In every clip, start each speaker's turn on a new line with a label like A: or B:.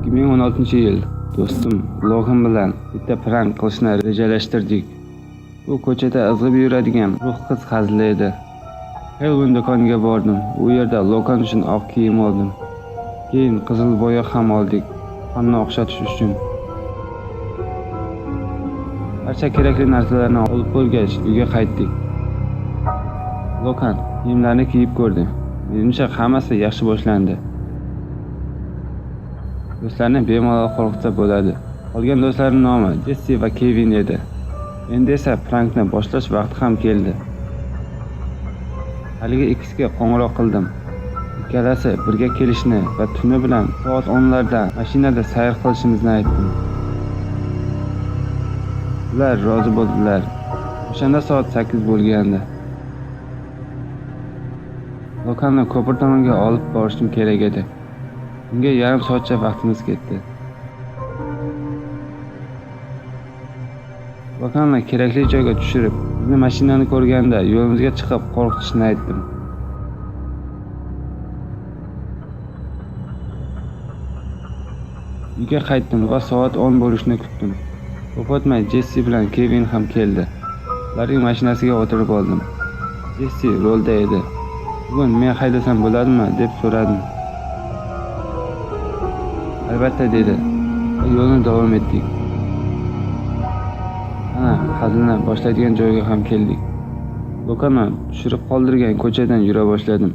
A: 2016-yil do'stim Logan bilan bitta prank qilishni rejalashtirdik. Bu ko'chada izg'ib yuradigan ruh qiz hazili edi. Hellwin do'koniga bordim. U yerda Logan uchun oq kiyim oldim. Keyin qizil bo'yoq ham oldik, qonni o'xshatish uchun. Barcha kerakli narsalarni olib bo'lgach, uyga qaytdik. Logan kiyimlarni kiyib ko'rdi. Menimcha hammasi yaxshi boshlandi. Do'stlarni bemalol qo'rqitsa bo'ladi. Qolgan do'stlarning nomi Jessi va Kevin edi. Endi esa prankni boshlash vaqti ham keldi. Haligi ikkisiga qo'ng'iroq qildim. Ikkalasi birga kelishni va tuni bilan soat 10larda mashinada sayr qilishimizni aytdim. Ular rozi bo'ldilar. O'shanda soat 8 bo'lgandi. Lokanni ko'pir tomonga olib borishim kerak edi. Unga yarim soatcha vaqtimiz ketdi. Lokanni kerakli joyga tushirib, bizni mashinani ko'rganda yo'limizga chiqib qo'rqitishni aytdim. Uyga qaytdim va soat 10 bo'lishini kutdim. Ko'p o'tmay Jessi bilan Kevin ham keldi. Ularning mashinasiga o'tirib oldim. Jessi rolda edi. Bugun men haydasam bo'ladimi deb so'radim. Albatta dedi. Yo'lni davom etdik. Ana, hazilni boshlaydigan joyga ham keldik. Lokanni tushirib qoldirgan ko'chadan yura boshladim.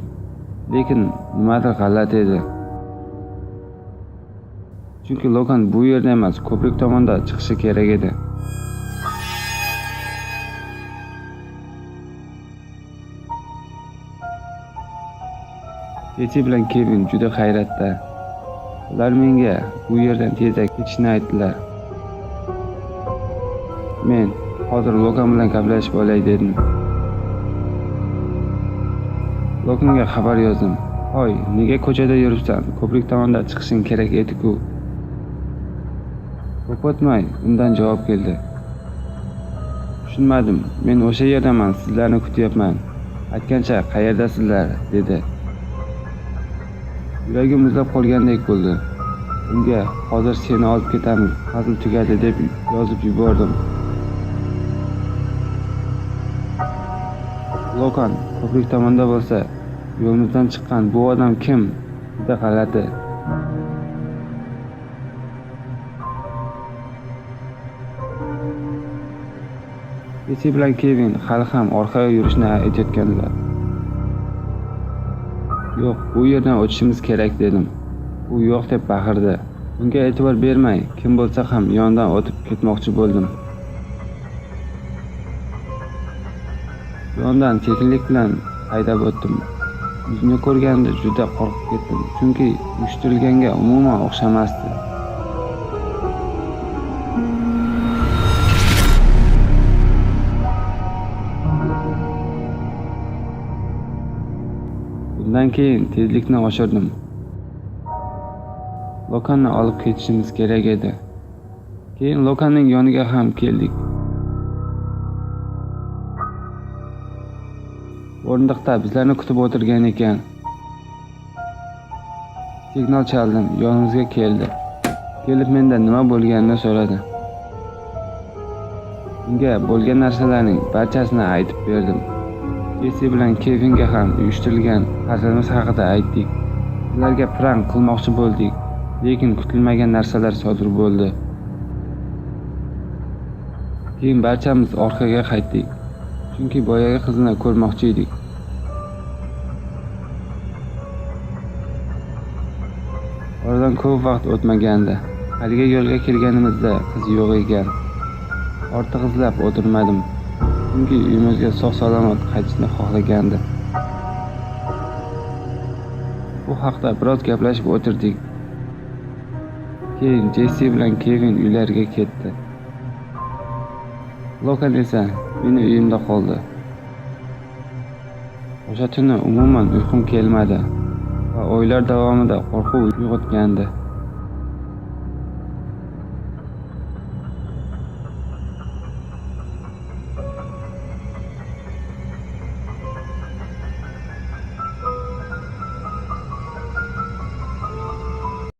A: Lekin nimadir g'alati edi. Chunki Logan bu yerda emas, ko'prik tomonda chiqishi kerak edi. Jessi bilan Kevin juda hayratda. Ular menga bu yerdan tezroq ketishni aytdilar. Men hozir Logan bilan gaplashib olay dedim. Loganga xabar yozdim. "Hoy, nega ko'chada yuribsan? Ko'prik tomonda chiqishing kerak edi-ku." Ko'p o'tmay undan javob keldi. "Tushunmadim. Men o'sha yerdaman, sizlarni kutyapman. Aytgancha qayerdasizlar?" dedi. Yuragim muzlab qolgandek bo'ldi. Unga "Hozir seni olib ketamiz, hazil tugadi" deb yozib yubordim. Logan ko'prik tomonda bo'lsa, yo'limizdan chiqqan bu odam kim? Juda g'alati. Jessi bilan Kevin hali ham orqaga yurishni aytayotganlar. "Yo'q, bu yerdan o'tishimiz kerak" dedim. U "yo'q" deb baqirdi. Unga e'tibor bermay, kim bo'lsa ham yonidan o'tib ketmoqchi bo'ldim. Yondan sekinlik bilan haydab o'tdim. Yuzini ko'rganda juda qo'rqib ketdim, chunki uyushtirilganga umuman o'xshamasdi. Bundan keyin tezlikni oshirdim. Lokanni olib ketishimiz kerak edi. Keyin Lokanning yoniga ham keldik. O'rindiqda bizlarni kutib o'tirgan ekan. Signal chaldim, yonimizga keldi. Kelib mendan nima bo'lganini so'radi. Unga bo'lgan narsalarning barchasini aytib berdim. Jessi bilan Kevinga ham uyushtirilgan hazilimiz haqida aytdik. Ularga prank qilmoqchi bo'ldik, lekin kutilmagan narsalar sodir bo'ldi. Keyin barchamiz orqaga qaytdik, chunki boyagi qizni ko'rmoqchi edik. Oradan ko'p vaqt o'tmagandi. Haligi yo'lga kelganimizda qiz yo'q ekan. Ortiq izlab o'tirmadim, chunki uyimizga sog'-salomat qaytishni xohlagandi. Bu haqda biroz gaplashib o'tirdik. Keyin Jessi bilan Kevin uylariga ketdi. Logan esa meni uyimda qoldi. O'sha tuni umuman uyqum kelmadi va oylar davomida qo'rquv uyg'otgandi.